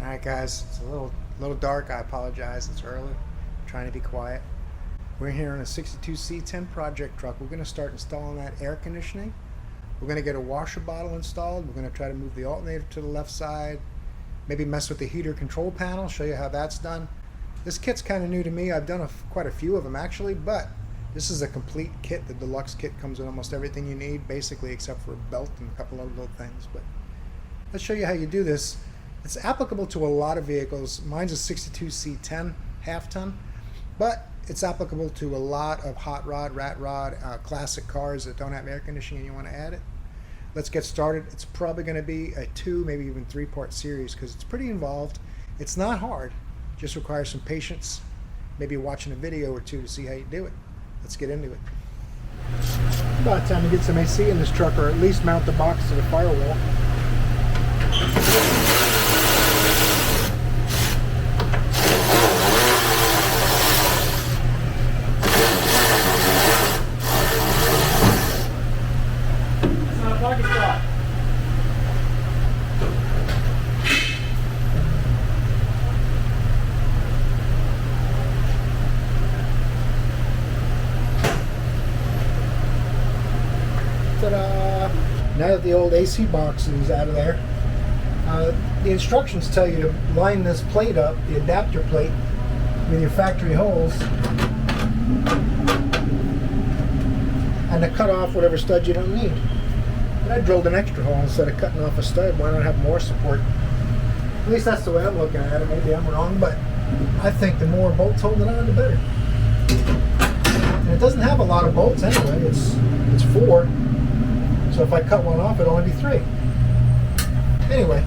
Alright guys, it's a little dark, I apologize, it's early. I'm trying to be quiet. We're here on a 62 C10 project truck. We're going to start installing that air conditioning. We're going to get a washer bottle installed. We're going to try to move the alternator to the left side. Maybe mess with the heater control panel, show you how that's done. This kit's kind of new to me. I've done quite a few of them actually, but this is a complete kit. The deluxe kit comes with almost everything you need, basically, except for a belt and a couple other little things. But let's show you how you do this. It's applicable to a lot of vehicles. Mine's a 62 C10 half ton, but it's applicable to a lot of hot rod, rat rod, classic cars that don't have air conditioning and you want to add it. Let's get started. It's probably going to be a 2, maybe even 3-part series because it's pretty involved. It's not hard, just requires some patience, maybe watching a video or two to see how you do it. Let's get into it. About time to get some AC in this truck, or at least mount the box to the firewall. Ta-da! Now that the old AC box is out of there, the instructions tell you to line this plate up, the adapter plate, with your factory holes, and to cut off whatever studs you don't need. But I drilled an extra hole instead of cutting off a stud. Why not have more support? At least that's the way I'm looking at it. Maybe I'm wrong, but I think the more bolts holding on, the better. And it doesn't have a lot of bolts anyway. It's 4. So if I cut one off, it'll only be 3. Anyway,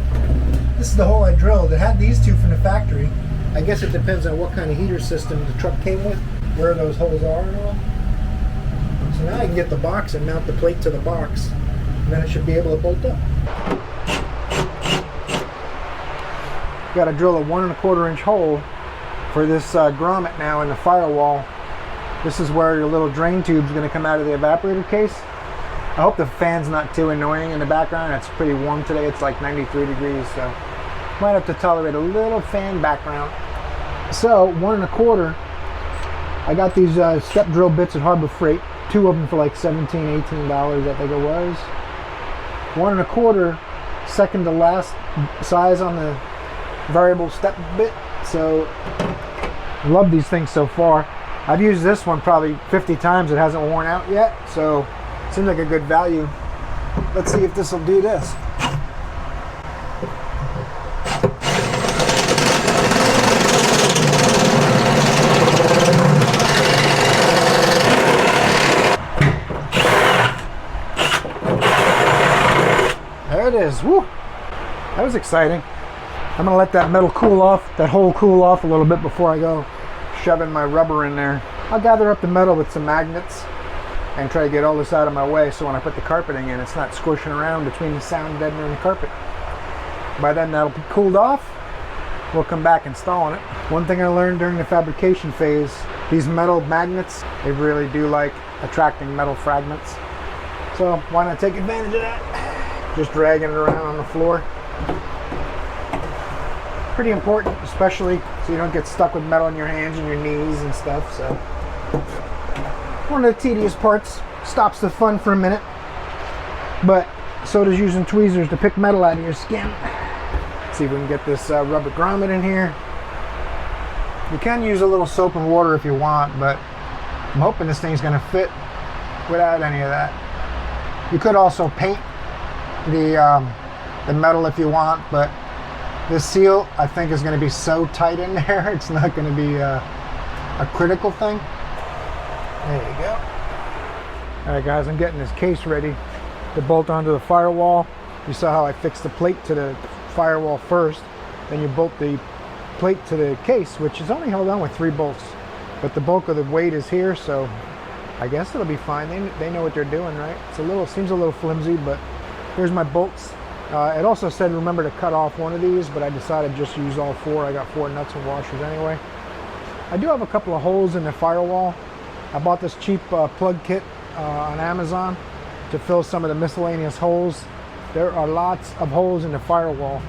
this is the hole I drilled. It had these 2 from the factory. I guess it depends on what kind of heater system the truck came with, where those holes are and all. So now I can get the box and mount the plate to the box, and then it should be able to bolt up. Got to drill a 1 1/4 inch hole for this grommet now in the firewall. This is where your little drain tube is going to come out of the evaporator case. I hope the fan's not too annoying in the background. It's pretty warm today. It's like 93 degrees, so might have to tolerate a little fan background. So 1 1/4. I got these step drill bits at Harbor Freight. 2 of them for like $17, $18, I think it was. 1 1/4, second to last size on the variable step bit. So love these things so far. I've used this one probably 50 times. It hasn't worn out yet, so seems like a good value. Let's see if this will do this. There it is. Woo! That was exciting. I'm gonna let that metal cool off, that hole cool off a little bit before I go shoving my rubber in there. I'll gather up the metal with some magnets and try to get all this out of my way so when I put the carpeting in, it's not squishing around between the sound deadener and the carpet. By then that'll be cooled off. We'll come back installing it. One thing I learned during the fabrication phase, these metal magnets, they really do like attracting metal fragments. So why not take advantage of that? Just dragging it around on the floor. Pretty important, especially so you don't get stuck with metal in your hands and your knees and stuff. So one of the tedious parts, stops the fun for a minute, but so does using tweezers to pick metal out of your skin. Let's see if we can get this rubber grommet in here. You can use a little soap and water if you want, but I'm hoping this thing's going to fit without any of that. You could also paint the metal if you want, but this seal I think is going to be so tight in there, it's not going to be a critical thing. There you go. Alright guys, I'm getting this case ready to bolt onto the firewall. You saw how I fixed the plate to the firewall first. Then you bolt the plate to the case, which is only held on with 3 bolts. But the bulk of the weight is here, so I guess it'll be fine. They know what they're doing, right? Seems a little flimsy, but here's my bolts. It also said remember to cut off one of these, but I decided just to use all 4. I got 4 nuts and washers anyway. I do have a couple of holes in the firewall. I bought this cheap plug kit on Amazon to fill some of the miscellaneous holes. There are lots of holes in the firewall.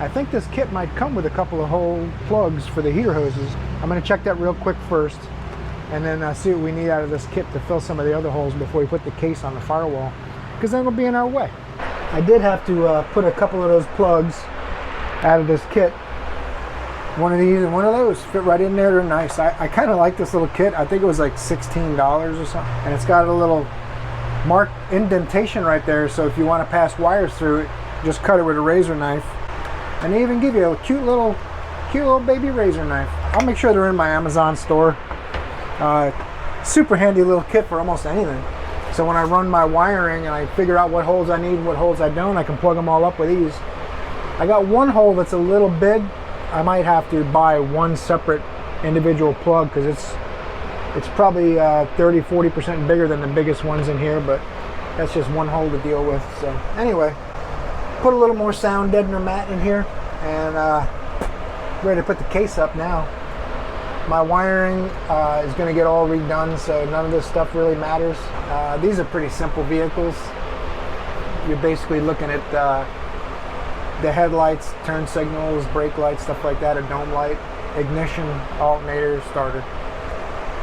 I think this kit might come with a couple of hole plugs for the heater hoses. I'm going to check that real quick first, and then see what we need out of this kit to fill some of the other holes before we put the case on the firewall, because then it'll be in our way. I did have to put a couple of those plugs out of this kit. One of these and one of those fit right in there. They're nice. I kind of like this little kit. I think it was like $16 or something, and it's got a little marked indentation right there, so if you want to pass wires through it, just cut it with a razor knife. And they even give you a cute little baby razor knife. I'll make sure they're in my Amazon store. Super handy little kit for almost anything. So when I run my wiring and I figure out what holes I need and what holes I don't, I can plug them all up with these. I got one hole that's a little big. I might have to buy one separate individual plug, because it's probably 30-40% bigger than the biggest ones in here, but that's just one hole to deal with. So anyway, put a little more sound deadener mat in here, and ready to put the case up now. My wiring is going to get all redone, so none of this stuff really matters. These are pretty simple vehicles. You're basically looking at the headlights, turn signals, brake lights, stuff like that, a dome light, ignition, alternator, starter.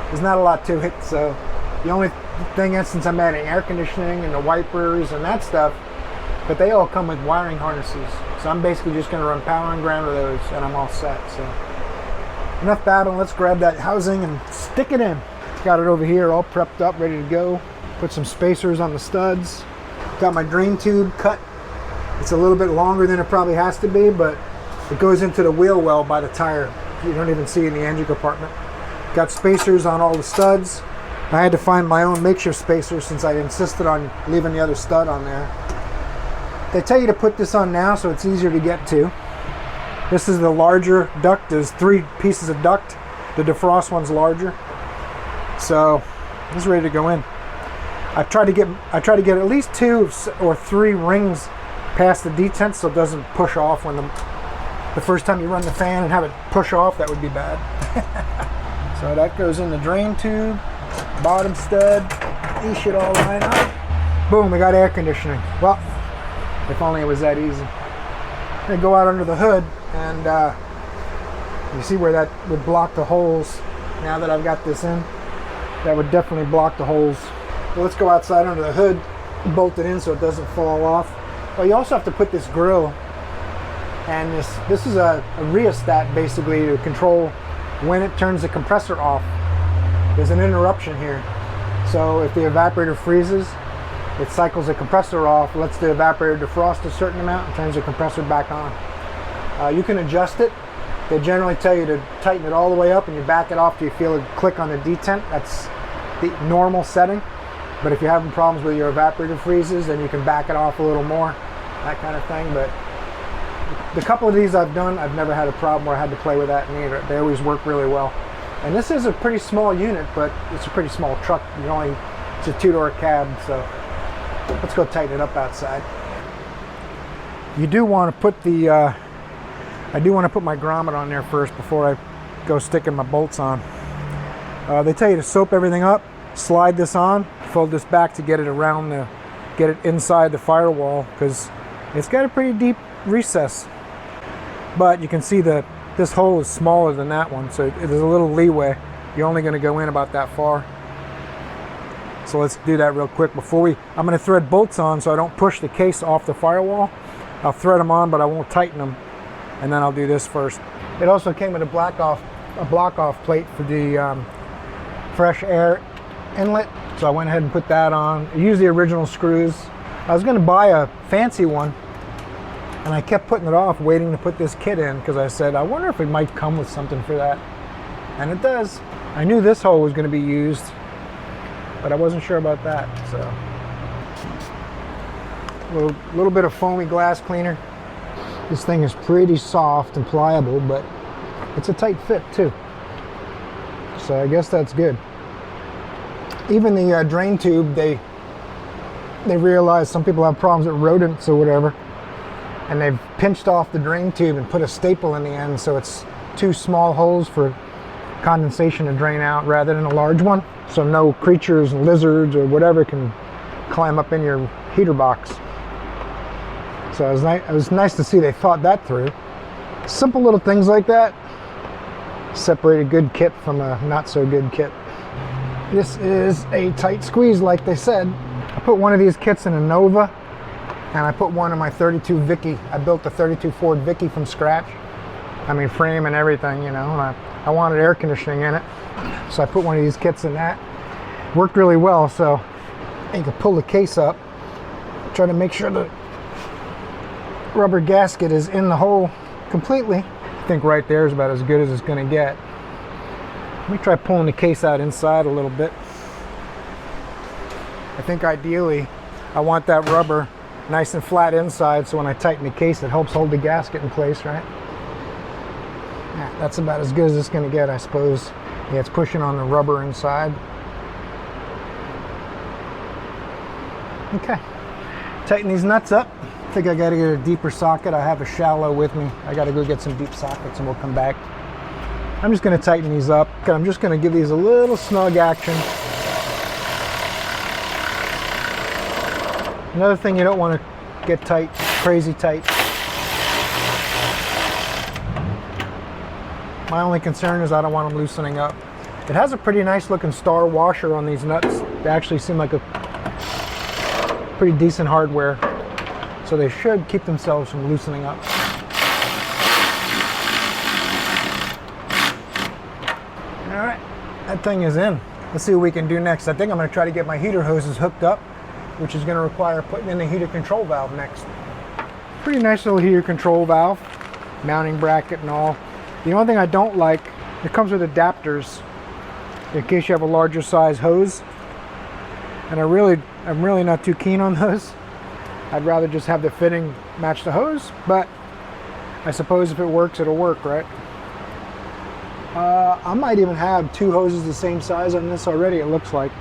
There's not a lot to it, so the only thing is, since I'm adding air conditioning and the wipers and that stuff, but they all come with wiring harnesses. So I'm basically just going to run power and ground with those, and I'm all set. So enough battle. Let's grab that housing and stick it in. Got it over here all prepped up, ready to go. Put some spacers on the studs. Got my drain tube cut. It's a little bit longer than it probably has to be, but it goes into the wheel well by the tire. You don't even see it in the engine compartment. Got spacers on all the studs. I had to find my own makeshift spacer since I insisted on leaving the other stud on there. They tell you to put this on now so it's easier to get to. This is the larger duct. There's 3 pieces of duct. The defrost one's larger. So this is ready to go in. I try to get at least 2 or 3 rings past the detent so it doesn't push off when the first time you run the fan and have it push off. That would be bad. So that goes in the drain tube, bottom stud. These should all line up. Boom, we got air conditioning. Well, if only it was that easy. I'm gonna go out under the hood, and you see where that would block the holes. Now that I've got this in, that would definitely block the holes. Well, let's go outside under the hood, bolt it in so it doesn't fall off. Well, you also have to put this grill, and this is a rheostat basically to control when it turns the compressor off. There's an interruption here. So if the evaporator freezes, it cycles the compressor off, lets the evaporator defrost a certain amount, and turns the compressor back on. You can adjust it. They generally tell you to tighten it all the way up and you back it off till you feel it click on the detent. That's the normal setting. But if you're having problems with your evaporator freezes, then you can back it off a little more, that kind of thing. But the couple of these I've done, I've never had a problem where I had to play with that neither. They always work really well. And this is a pretty small unit, but it's a pretty small truck. It's a 2-door cab, so let's go tighten it up outside. You do want to put the, I do want to put my grommet on there first before I go sticking my bolts on. They tell you to soap everything up, slide this on, fold this back to get it around get it inside the firewall, because it's got a pretty deep recess. But you can see that this hole is smaller than that one, so there's a little leeway. You're only going to go in about that far. So let's do that real quick before I'm going to thread bolts on so I don't push the case off the firewall. I'll thread them on, but I won't tighten them, and then I'll do this first. It also came with a block off plate for the fresh air inlet, so I went ahead and put that on. I used the original screws. I was going to buy a fancy one, and I kept putting it off, waiting to put this kit in, because I said, I wonder if it might come with something for that. And it does. I knew this hole was going to be used, but I wasn't sure about that. So a little bit of foamy glass cleaner. This thing is pretty soft and pliable, but it's a tight fit too. So I guess that's good. Even the drain tube, they realize some people have problems with rodents or whatever, and they've pinched off the drain tube and put a staple in the end, so it's 2 small holes for condensation to drain out rather than a large one, so no creatures, lizards or whatever can climb up in your heater box. So it was nice to see they thought that through. Simple little things like that separate a good kit from a not so good kit. This is a tight squeeze, like they said. I put one of these kits in a Nova, and I put one in my 32 Vicky. I built the 32 Ford Vicky from scratch. I mean, frame and everything, you know, and I wanted air conditioning in it. So I put one of these kits in that. Worked really well, so you can pull the case up, try to make sure the rubber gasket is in the hole completely. I think right there is about as good as it's going to get. Let me try pulling the case out inside a little bit. I think ideally I want that rubber nice and flat inside, so when I tighten the case it helps hold the gasket in place, right? Yeah, that's about as good as it's going to get, I suppose. Yeah, it's pushing on the rubber inside. Okay, tighten these nuts up. I think I got to get a deeper socket. I have a shallow with me. I got to go get some deep sockets and we'll come back. I'm just going to tighten these up. I'm just going to give these a little snug action. Another thing, you don't want to get tight, crazy tight. My only concern is I don't want them loosening up. It has a pretty nice looking star washer on these nuts. They actually seem like a pretty decent hardware, so they should keep themselves from loosening up. All right, that thing is in. Let's see what we can do next. I think I'm going to try to get my heater hoses hooked up, which is going to require putting in the heater control valve next. Pretty nice little heater control valve, mounting bracket and all. The only thing I don't like, it comes with adapters in case you have a larger size hose, and I'm really not too keen on those. I'd rather just have the fitting match the hose, but I suppose if it works, it'll work, right? I might even have two hoses the same size on this already, it looks like.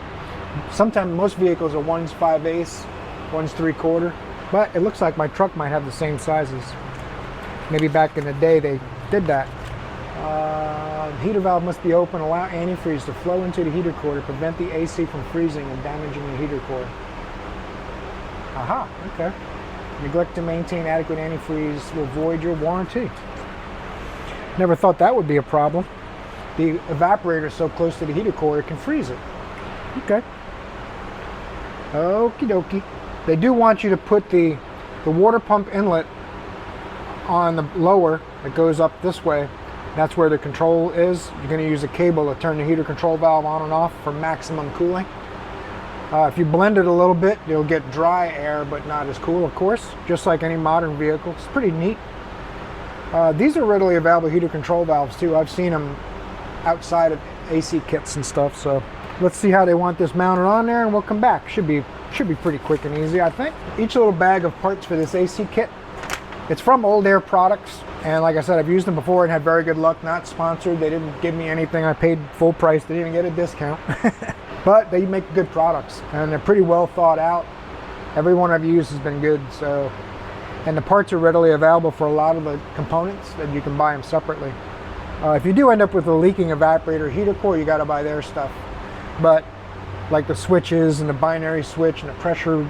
Sometimes most vehicles are one's 5/8, one's 3/4, but it looks like my truck might have the same sizes. Maybe back in the day they did that. Heater valve must be open. Allow antifreeze to flow into the heater core to prevent the AC from freezing and damaging the heater core. Aha, okay. Neglect to maintain adequate antifreeze will void your warranty. Never thought that would be a problem. The evaporator is so close to the heater core it can freeze it. Okay. Okie dokie. They do want you to put the water pump inlet on the lower that goes up this way. That's where the control is. You're going to use a cable to turn the heater control valve on and off for maximum cooling. If you blend it a little bit, you'll get dry air, but not as cool, of course, just like any modern vehicle. It's pretty neat. These are readily available heater control valves too. I've seen them outside of AC kits and stuff. So let's see how they want this mounted on there, and we'll come back. Should be pretty quick and easy, I think. Each little bag of parts for this AC kit, it's from Old Air Products, and like I said, I've used them before and had very good luck. Not sponsored. They didn't give me anything. I paid full price. Didn't even get a discount. But they make good products, and they're pretty well thought out. Every one I've used has been good. So, and the parts are readily available for a lot of the components, that you can buy them separately. If you do end up with a leaking evaporator heater core, you got to buy their stuff. But like the switches and the binary switch and the pressure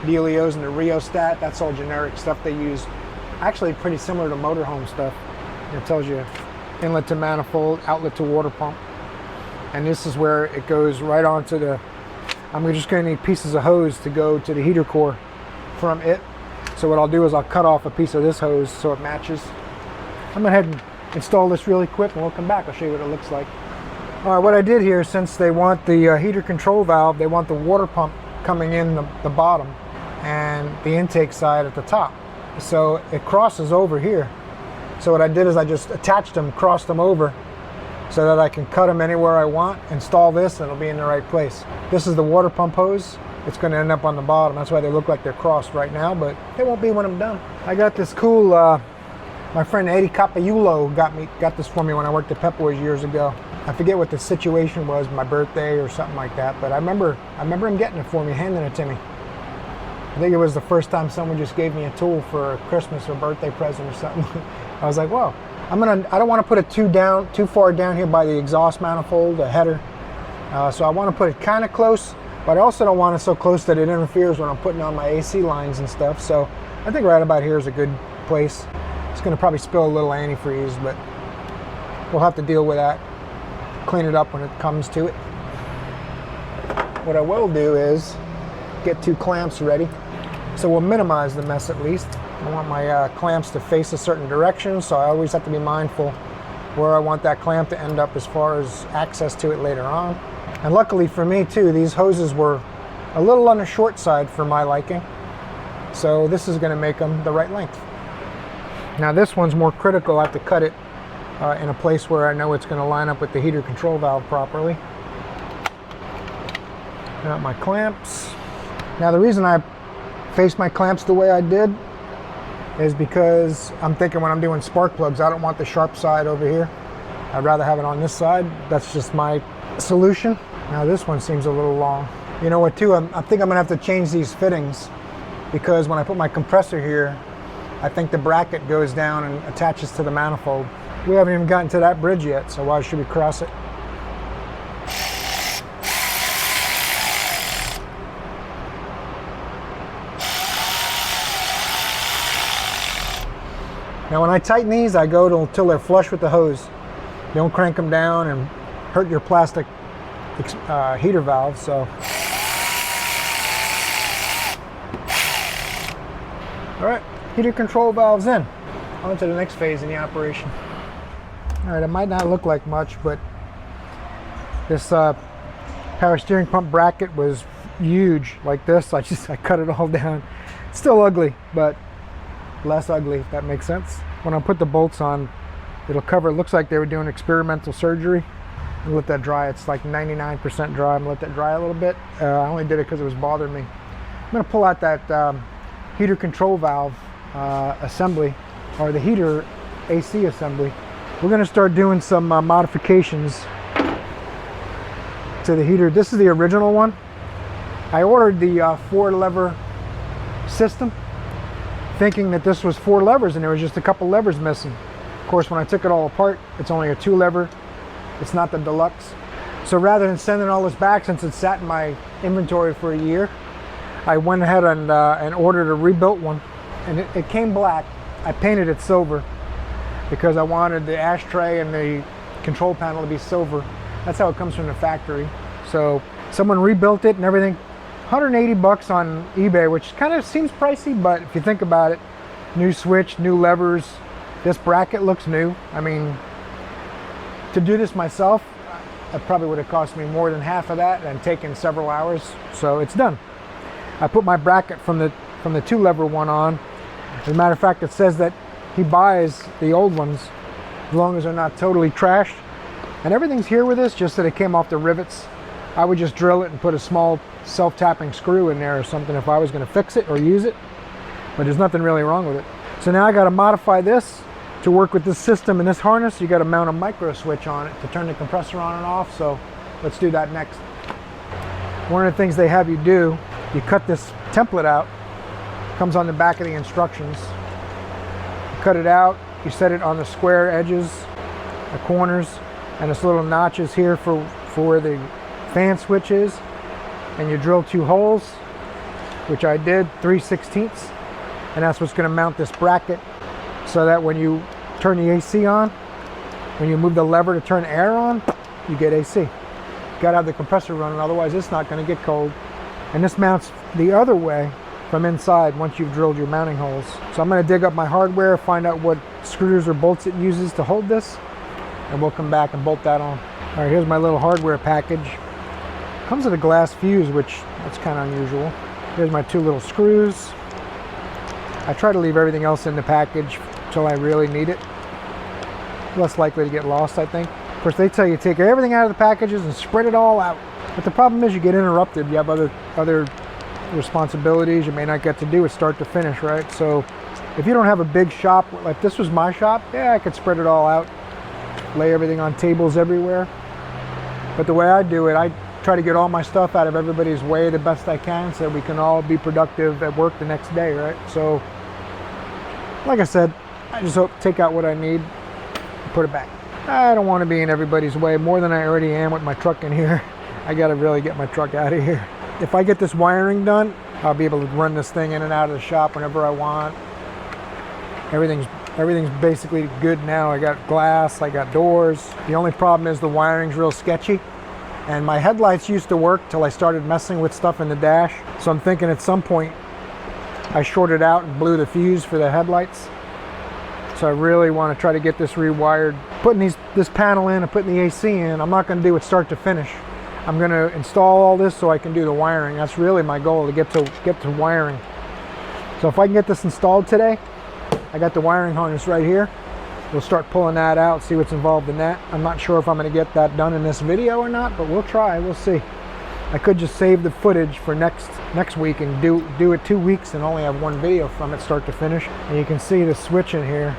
dealios and the rheostat, that's all generic stuff they use. Actually pretty similar to motorhome stuff. It tells you inlet to manifold, outlet to water pump. And this is where it goes right onto the, I'm just going to need pieces of hose to go to the heater core from it. So what I'll do is I'll cut off a piece of this hose so it matches. I'm going to head and install this really quick and we'll come back. I'll show you what it looks like. All right, what I did here, since they want the heater control valve, they want the water pump coming in the bottom and the intake side at the top. So it crosses over here. So what I did is I just attached them, crossed them over so that I can cut them anywhere I want, install this, and it'll be in the right place. This is the water pump hose. It's going to end up on the bottom. That's why they look like they're crossed right now, but they won't be when I'm done. I got this cool, my friend Eddie Capaiulo got this for me when I worked at Pep Boys years ago. I forget what the situation was, my birthday or something like that, but I remember him getting it for me, handing it to me. I think it was the first time someone just gave me a tool for a Christmas or birthday present or something. I was like, whoa, I don't want to put it too far down here by the exhaust manifold, the header. So I want to put it kind of close, but I also don't want it so close that it interferes when I'm putting on my AC lines and stuff. So I think right about here is a good place. It's going to probably spill a little antifreeze, but we'll have to deal with that. Clean it up when it comes to it. What I will do is get 2 clamps ready. So we'll minimize the mess at least. I want my clamps to face a certain direction, so I always have to be mindful where I want that clamp to end up as far as access to it later on. And luckily for me too, these hoses were a little on the short side for my liking. So this is going to make them the right length. Now this one's more critical. I have to cut it in a place where I know it's going to line up with the heater control valve properly. Got my clamps. Now the reason I faced my clamps the way I did is because I'm thinking when I'm doing spark plugs, I don't want the sharp side over here. I'd rather have it on this side. That's just my solution. Now this one seems a little long. You know what too, I think I'm gonna have to change these fittings, because when I put my compressor here, I think the bracket goes down and attaches to the manifold. We haven't even gotten to that bridge yet, so why should we cross it? Now when I tighten these, I go until they're flush with the hose. Don't crank them down and hurt your plastic heater valve. So, all right, heater control valves in. On to the next phase in the operation. All right, it might not look like much, but this power steering pump bracket was huge like this. I cut it all down. It's still ugly, but less ugly, if that makes sense. When I put the bolts on, it'll cover. It looks like they were doing experimental surgery. And let that dry. It's like 99% dry. I'm gonna let that dry a little bit. I only did it because it was bothering me. I'm gonna pull out that heater control valve assembly, or the heater AC assembly. We're gonna start doing some modifications to the heater. This is the original one. I ordered the 4-lever system, thinking that this was 4 levers and there was just a couple levers missing. Of course, when I took it all apart, it's only a 2-lever. It's not the deluxe. So rather than sending all this back, since it sat in my inventory for a year, I went ahead and ordered a rebuilt one, and it came black. I painted it silver because I wanted the ashtray and the control panel to be silver. That's how it comes from the factory. So someone rebuilt it and everything. 180 bucks on eBay, which kind of seems pricey, but if you think about it, new switch, new levers, this bracket looks new. I mean, to do this myself, it probably would have cost me more than half of that and taken several hours. So it's done. I put my bracket from the 2-lever one on. As a matter of fact, it says that he buys the old ones as long as they're not totally trashed. And everything's here with this, just that it came off the rivets. I would just drill it and put a small self-tapping screw in there or something if I was going to fix it or use it, but there's nothing really wrong with it. So now I got to modify this to work with this system and this harness. You got to mount a micro switch on it to turn the compressor on and off. So let's do that next. One of the things they have you do, you cut this template out. Comes on the back of the instructions. You cut it out, you set it on the square edges, the corners, and this little notches here for where the fan switch is. And you drill 2 holes, which I did, 3/16, and that's what's going to mount this bracket, so that when you turn the AC on, when you move the lever to turn air on, you get AC. You got to have the compressor running, otherwise it's not going to get cold. And this mounts the other way from inside once you've drilled your mounting holes. So I'm going to dig up my hardware, find out what screws or bolts it uses to hold this, and we'll come back and bolt that on. All right, here's my little hardware package. Comes with a glass fuse, which that's kind of unusual. Here's my 2 little screws. I try to leave everything else in the package until I really need it. Less likely to get lost, I think. Of course, they tell you take everything out of the packages and spread it all out. But the problem is you get interrupted. You have other responsibilities you may not get to do it start to finish, right? So if you don't have a big shop, like this was my shop, yeah, I could spread it all out, lay everything on tables everywhere. But the way I do it, I try to get all my stuff out of everybody's way the best I can so we can all be productive at work the next day, right? So, like I said, I just hope take out what I need and put it back. I don't want to be in everybody's way more than I already am with my truck in here. I got to really get my truck out of here. If I get this wiring done, I'll be able to run this thing in and out of the shop whenever I want. Everything's Everything's basically good now. I got glass, I got doors. The only problem is the wiring's real sketchy. And my headlights used to work till I started messing with stuff in the dash. So I'm thinking at some point I shorted out and blew the fuse for the headlights. So I really want to try to get this rewired. Putting this panel in and putting the AC in, I'm not going to do it start to finish. I'm going to install all this so I can do the wiring. That's really my goal, to get to wiring. So if I can get this installed today, I got the wiring harness right here. We'll start pulling that out, see what's involved in that. I'm not sure if I'm going to get that done in this video or not, but we'll try, we'll see. I could just save the footage for next week and do it 2 weeks and only have one video from it start to finish. And you can see the switch in here.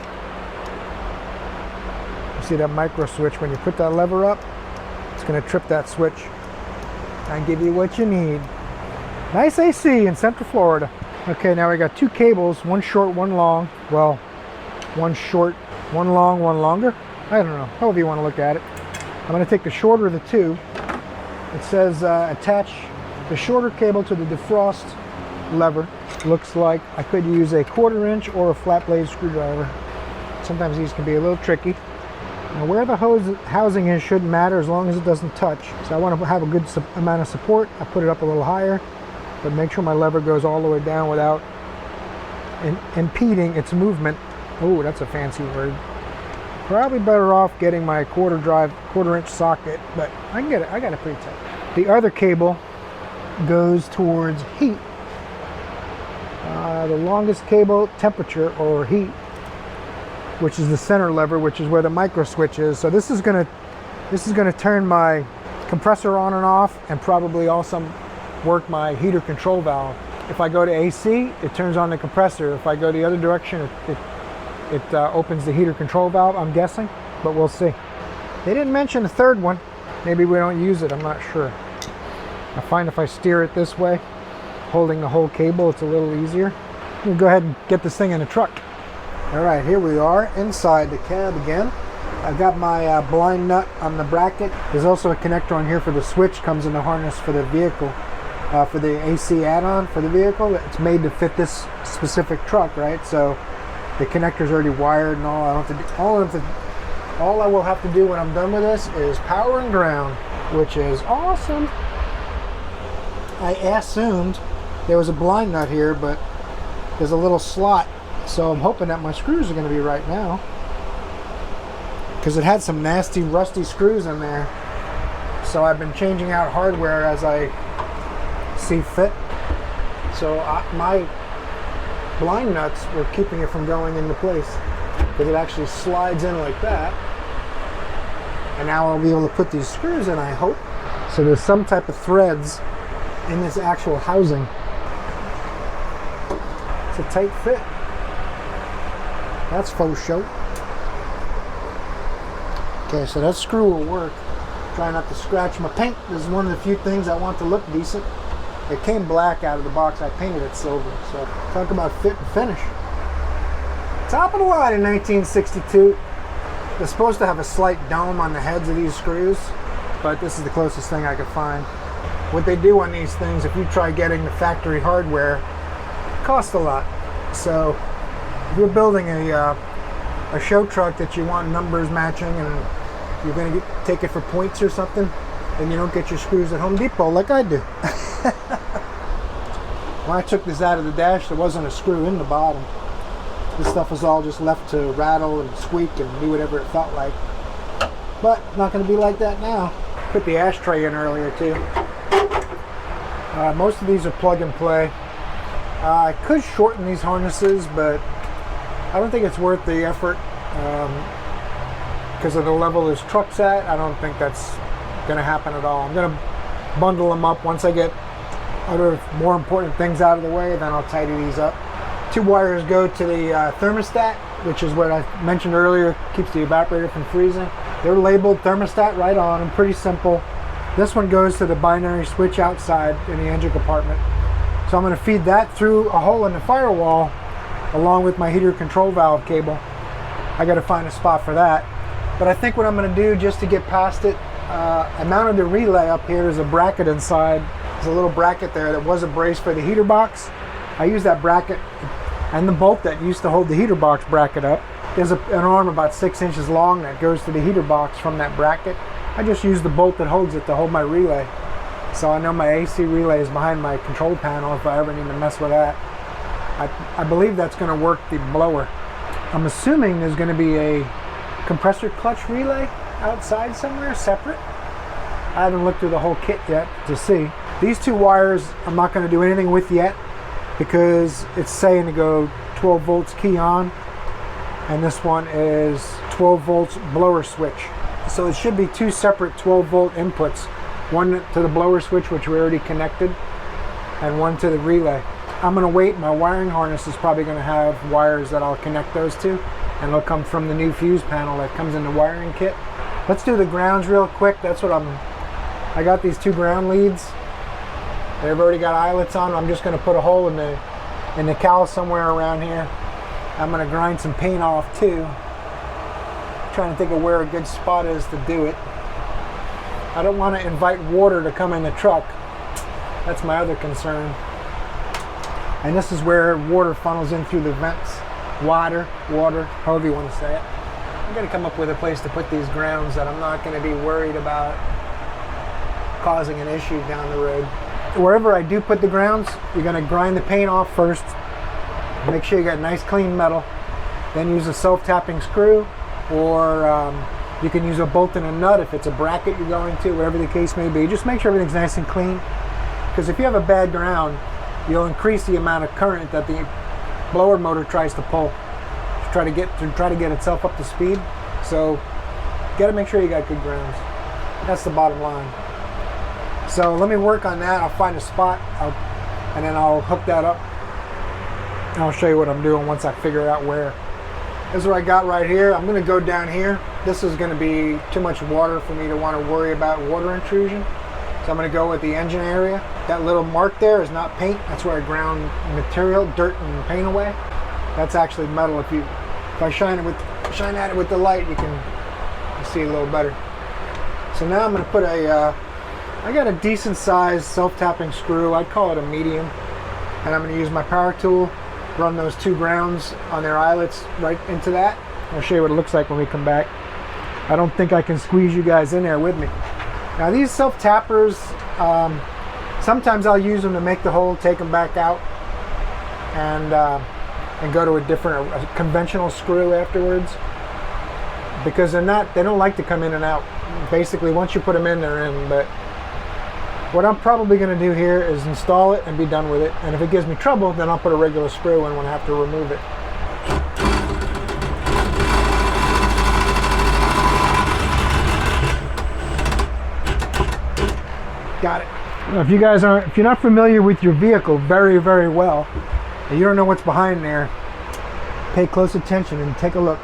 You see that micro switch? When you put that lever up, it's going to trip that switch and give you what you need. Nice AC in Central Florida. Okay, now we got 2 cables, one short, one long. Well, one short, one long, one longer. I don't know, however you want to look at it. I'm going to take the shorter of the 2. It says attach the shorter cable to the defrost lever. Looks like I could use a 1/4 inch or a flat blade screwdriver. Sometimes these can be a little tricky. Now where the housing is shouldn't matter as long as it doesn't touch. So I want to have a good amount of support. I put it up a little higher, but make sure my lever goes all the way down without impeding its movement. Oh, that's a fancy word. Probably better off getting my 1/4 inch socket, but I can get it. I got it pretty tight. The other cable goes towards heat. The longest cable, temperature or heat, which is the center lever, which is where the micro switch is. So this is gonna turn my compressor on and off, and probably also work my heater control valve. If I go to AC, it turns on the compressor. If I go the other direction, it opens the heater control valve, I'm guessing, but we'll see. They didn't mention a third one. Maybe we don't use it, I'm not sure. I find if I steer it this way, holding the whole cable, it's a little easier. We'll go ahead and get this thing in the truck. All right, here we are inside the cab again. I've got my blind nut on the bracket. There's also a connector on here for the switch, comes in the harness for the vehicle, for the AC add-on for the vehicle. It's made to fit this specific truck, right? So the connector's already wired and all. All I will have to do when I'm done with this is power and ground, which is awesome. I assumed there was a blind nut here, but there's a little slot, so I'm hoping that my screws are going to be right now, because it had some nasty rusty screws in there. So I've been changing out hardware as I see fit. So my blind nuts were keeping it from going into place, because it actually slides in like that. And now I'll be able to put these screws in, I hope. So there's some type of threads in this actual housing. It's a tight fit. That's faux show. Okay, so that screw will work. Try not to scratch my paint. This is one of the few things I want to look decent. It came black out of the box. I painted it silver. So talk about fit and finish. Top of the line in 1962. They're supposed to have a slight dome on the heads of these screws, but this is the closest thing I could find. What they do on these things, if you try getting the factory hardware, it costs a lot. So if you're building a show truck that you want numbers matching and you're going to take it for points or something, then you don't get your screws at Home Depot like I do. When I took this out of the dash, there wasn't a screw in the bottom. This stuff was all just left to rattle and squeak and do whatever it felt like. But not going to be like that now. Put the ashtray in earlier too. Most of these are plug and play. I could shorten these harnesses, but I don't think it's worth the effort because of the level this truck's at. I don't think that's going to happen at all. I'm going to bundle them up once I get other more important things out of the way, then I'll tidy these up. 2 wires go to the thermostat, which is what I mentioned earlier, keeps the evaporator from freezing. They're labeled thermostat right on them, pretty simple. This one goes to the binary switch outside in the engine compartment. So I'm going to feed that through a hole in the firewall along with my heater control valve cable. I got to find a spot for that. But I think what I'm going to do, just to get past it, I mounted the relay up here. There's a bracket inside. There's a little bracket there that was a brace for the heater box. I used that bracket and the bolt that used to hold the heater box bracket up. there's an arm about 6 inches long that goes to the heater box from that bracket. I just use the bolt that holds it to hold my relay. So I know my AC relay is behind my control panel if I ever need to mess with that. I believe that's going to work the blower. I'm assuming there's going to be a compressor clutch relay outside somewhere separate. I haven't looked through the whole kit yet to see. These two wires I'm not going to do anything with yet because it's saying to go 12 volts key on, and this one is 12 volts blower switch. So it should be two separate 12 volt inputs, one to the blower switch, which we already connected, and one to the relay. I'm going to wait. My wiring harness is probably going to have wires that I'll connect those to, and they'll come from the new fuse panel that comes in the wiring kit. Let's do the grounds real quick. That's what I got these two ground leads. They've already got eyelets on. I'm just going to put a hole in the cowl somewhere around here. I'm going to grind some paint off too. Trying to think of where a good spot is to do it. I don't want to invite water to come in the truck. That's my other concern. And this is where water funnels in through the vents. Water, however you want to say it. I'm going to come up with a place to put these grounds that I'm not going to be worried about causing an issue down the road. Wherever I do put the grounds, you're going to grind the paint off first. Make sure you got nice clean metal. Then use a self-tapping screw, or you can use a bolt and a nut if it's a bracket you're going to, whatever the case may be. Just make sure everything's nice and clean, because if you have a bad ground, you'll increase the amount of current that the blower motor tries to pull to try to get itself up to speed. So you got to make sure you got good grounds. That's the bottom line. So let me work on that. I'll find a spot, and then I'll hook that up. And I'll show you what I'm doing once I figure out where. This is what I got right here. I'm going to go down here. This is going to be too much water for me to want to worry about water intrusion. So I'm going to go with the engine area. That little mark there is not paint. That's where I ground material, dirt, and paint away. That's actually metal. If I shine at it with the light, you can see a little better. So now I'm going to put I got a decent sized self-tapping screw. I'd call it a medium. And I'm going to use my power tool, run those two grounds on their eyelets right into that. I'll show you what it looks like when we come back. I don't think I can squeeze you guys in there with me. Now these self-tappers, sometimes I'll use them to make the hole, take them back out, and go to a conventional screw afterwards, because they don't like to come in and out. Basically, once you put them in, they're in. But what I'm probably going to do here is install it and be done with it. And if it gives me trouble, then I'll put a regular screw in when I have to remove it. Got it. If you're not familiar with your vehicle very, very well, and you don't know what's behind there, pay close attention and take a look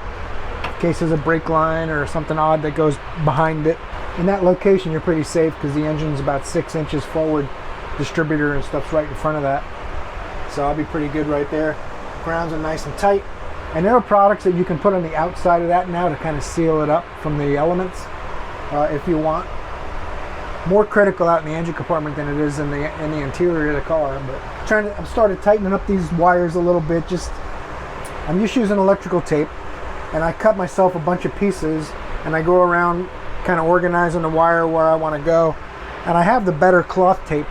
in case there's a brake line or something odd that goes behind it. In that location, you're pretty safe because the engine's about 6 inches forward. Distributor and stuff's right in front of that. So I'll be pretty good right there. Grounds are nice and tight. And there are products that you can put on the outside of that now to kind of seal it up from the elements if you want. More critical out in the engine compartment than it is in the interior of the car. But I've started tightening up these wires a little bit. I'm just using electrical tape, and I cut myself a bunch of pieces, and I go around kind of organizing the wire where I want to go. And I have the better cloth tape,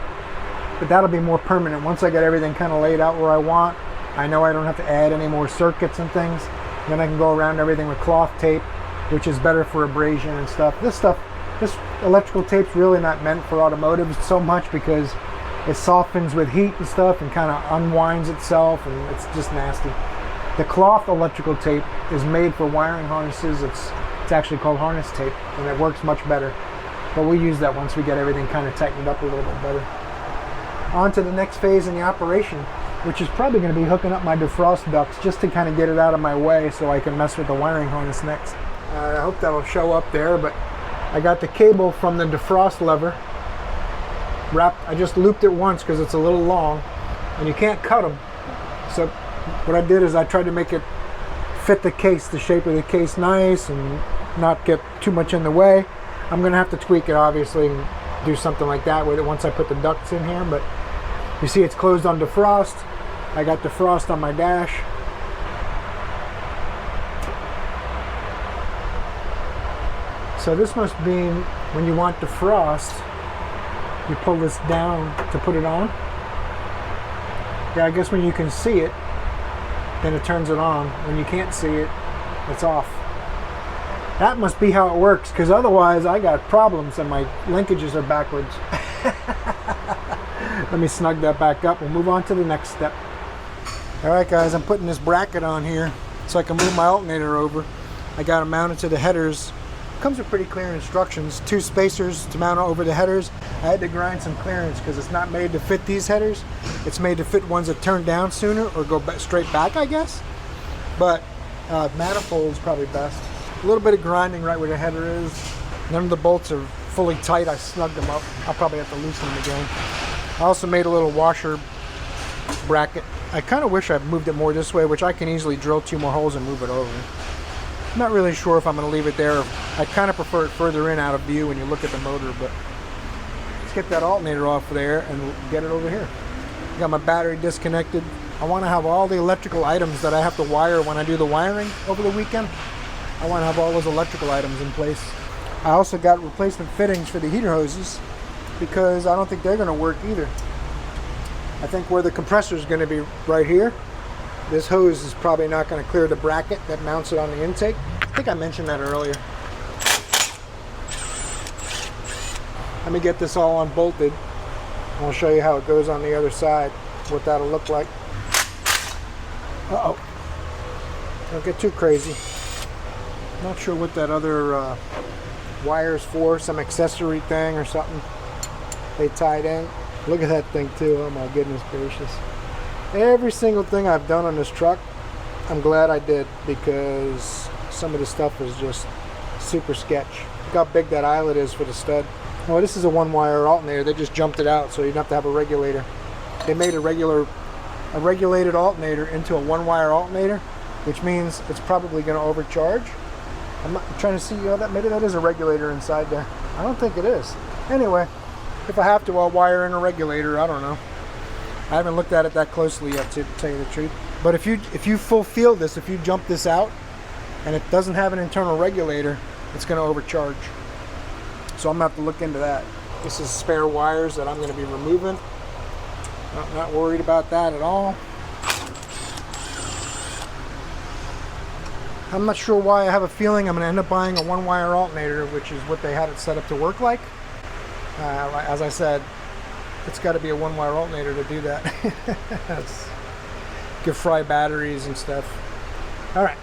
but that'll be more permanent. Once I get everything kind of laid out where I want, I know I don't have to add any more circuits and things. Then I can go around everything with cloth tape, which is better for abrasion and stuff. This electrical tape's really not meant for automotive so much because it softens with heat and stuff and kind of unwinds itself, and it's just nasty. The cloth electrical tape is made for wiring harnesses. It's actually called harness tape, and it works much better. But we'll use that once we get everything kind of tightened up a little bit better. On to the next phase in the operation, which is probably going to be hooking up my defrost ducts just to kind of get it out of my way so I can mess with the wiring harness next. I hope that'll show up there, but I got the cable from the defrost lever wrapped. I just looped it once because it's a little long, and you can't cut them. So what I did is I tried to make it fit the case, the shape of the case nice, and not get too much in the way. I'm going to have to tweak it, obviously, and do something like that with it once I put the ducts in here. But you see it's closed on defrost. I got defrost on my dash. So this must be when you want to frost, you pull this down to put it on. Yeah, I guess when you can see it, then it turns it on. When you can't see it, it's off. That must be how it works, because otherwise I got problems and my linkages are backwards. Let me snug that back up. We'll move on to the next step. Alright guys, I'm putting this bracket on here so I can move my alternator over. I got it mounted to the headers. Comes with pretty clear instructions. 2 spacers to mount over the headers. I had to grind some clearance because it's not made to fit these headers. It's made to fit ones that turn down sooner or go straight back, I guess. But manifold is probably best. A little bit of grinding right where the header is. None of the bolts are fully tight. I snugged them up. I'll probably have to loosen them again. I also made a little washer bracket. I kind of wish I moved it more this way, which I can easily drill 2 more holes and move it over. I'm not really sure if I'm going to leave it there. I kind of prefer it further in out of view when you look at the motor, but let's get that alternator off there and get it over here. Got my battery disconnected. I want to have all the electrical items that I have to wire when I do the wiring over the weekend. I want to have all those electrical items in place. I also got replacement fittings for the heater hoses because I don't think they're going to work either. I think where the compressor is going to be right here, this hose is probably not going to clear the bracket that mounts it on the intake. I think I mentioned that earlier. Let me get this all unbolted. I'll show you how it goes on the other side, what that'll look like. Uh-oh. Don't get too crazy. Not sure what that other wire's for, some accessory thing or something they tied in. Look at that thing too, oh my goodness gracious. Every single thing I've done on this truck, I'm glad I did, because some of the stuff is just super sketch. Look how big that eyelet is for the stud. Oh, this is a 1-wire alternator. They just jumped it out so you don't have to have a regulator. They made a regulated alternator into a 1-wire alternator, which means it's probably going to overcharge. I'm trying to see, maybe that is a regulator inside there. I don't think it is. Anyway, if I have to, I'll wire in a regulator. I don't know. I haven't looked at it that closely yet, to tell you the truth. But if you full field this, if you jump this out and it doesn't have an internal regulator, it's going to overcharge. So I'm going to have to look into that. This is spare wires that I'm going to be removing. Not worried about that at all. I'm not sure why. I have a feeling I'm going to end up buying a 1-wire alternator, which is what they had it set up to work like. As I said, it's got to be a 1-wire alternator to do that. Could fry batteries and stuff. All right,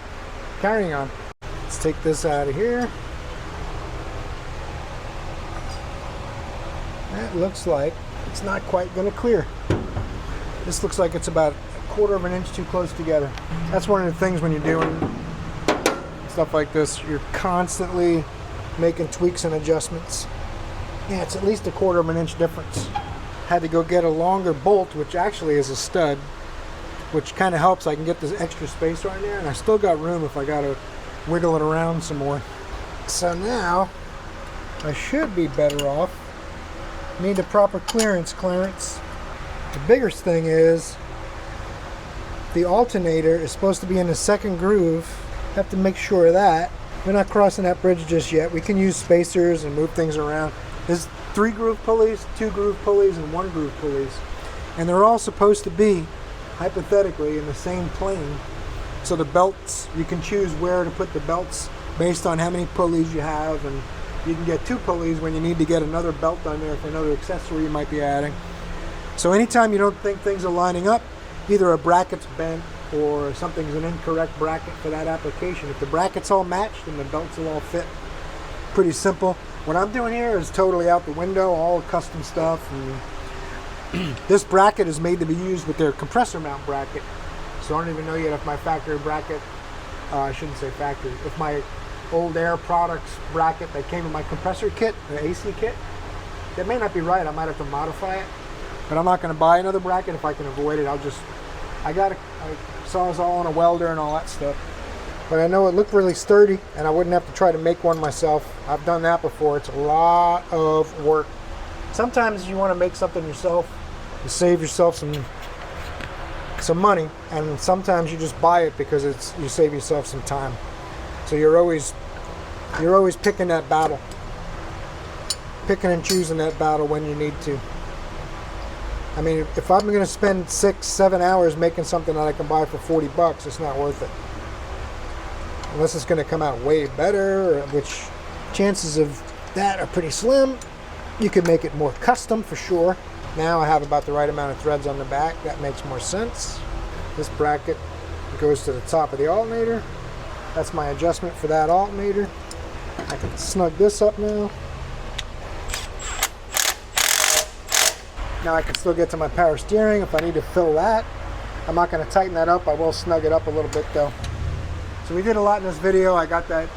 carrying on. Let's take this out of here. That looks like it's not quite going to clear. This looks like it's about 1/4 of an inch too close together. That's one of the things when you're doing stuff like this, you're constantly making tweaks and adjustments. Yeah, it's at least 1/4 of an inch difference. Had to go get a longer bolt, which actually is a stud, which kind of helps. I can get this extra space right there, and I still got room if I got to wiggle it around some more. So now I should be better off. Need the proper clearance. The biggest thing is the alternator is supposed to be in the 2nd groove. Have to make sure of that. We're not crossing that bridge just yet. We can use spacers and move things around. There's 3 groove pulleys, 2 groove pulleys, and 1 groove pulleys. And they're all supposed to be, hypothetically, in the same plane. So the belts, you can choose where to put the belts based on how many pulleys you have, and you can get 2 pulleys when you need to get another belt on there for another accessory you might be adding. So anytime you don't think things are lining up, either a bracket's bent or something's an incorrect bracket for that application. If the brackets all match, then the belts will all fit. Pretty simple. What I'm doing here is totally out the window, all custom stuff. And this bracket is made to be used with their compressor mount bracket. So I don't even know yet if my factory bracket, I shouldn't say factory, if my old Air Products bracket that came in my compressor kit, the AC kit, that may not be right. I might have to modify it. But I'm not going to buy another bracket if I can avoid it. I got a sawzall and a welder and all that stuff. But I know it looked really sturdy, and I wouldn't have to try to make one myself. I've done that before. It's a lot of work. Sometimes you want to make something yourself to save yourself some money, and sometimes you just buy it because you save yourself some time. So you're always You're always picking that battle. Picking and choosing that battle when you need to. I mean, if I'm going to spend 6-7 hours making something that I can buy for $40, it's not worth it. Unless it's going to come out way better, which chances of that are pretty slim. You could make it more custom for sure. Now I have about the right amount of threads on the back. That makes more sense. This bracket goes to the top of the alternator. That's my adjustment for that alternator. I can snug this up now. Now I can still get to my power steering if I need to fill that. I'm not going to tighten that up. I will snug it up a little bit though. So we did a lot in this video. I got that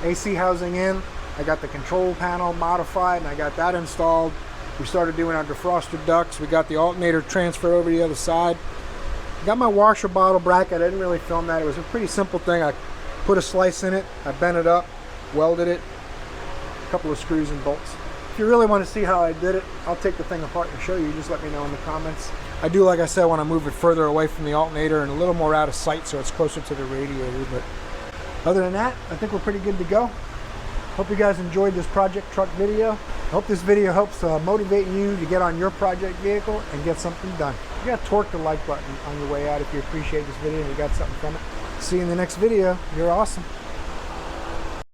AC housing in. I got the control panel modified and I got that installed. We started doing our defroster ducts. We got the alternator transferred over to the other side. Got my washer bottle bracket. I didn't really film that. It was a pretty simple thing. I put a slice in it. I bent it up, welded it, a couple of screws and bolts. If you really want to see how I did it, I'll take the thing apart and show you. Just let me know in the comments. I do, like I said, want to move it further away from the alternator and a little more out of sight so it's closer to the radiator. But other than that, I think we're pretty good to go. Hope you guys enjoyed this project truck video. I hope this video helps motivate you to get on your project vehicle and get something done. You got to torque the like button on your way out if you appreciate this video and you got something from it. See you in the next video. You're awesome.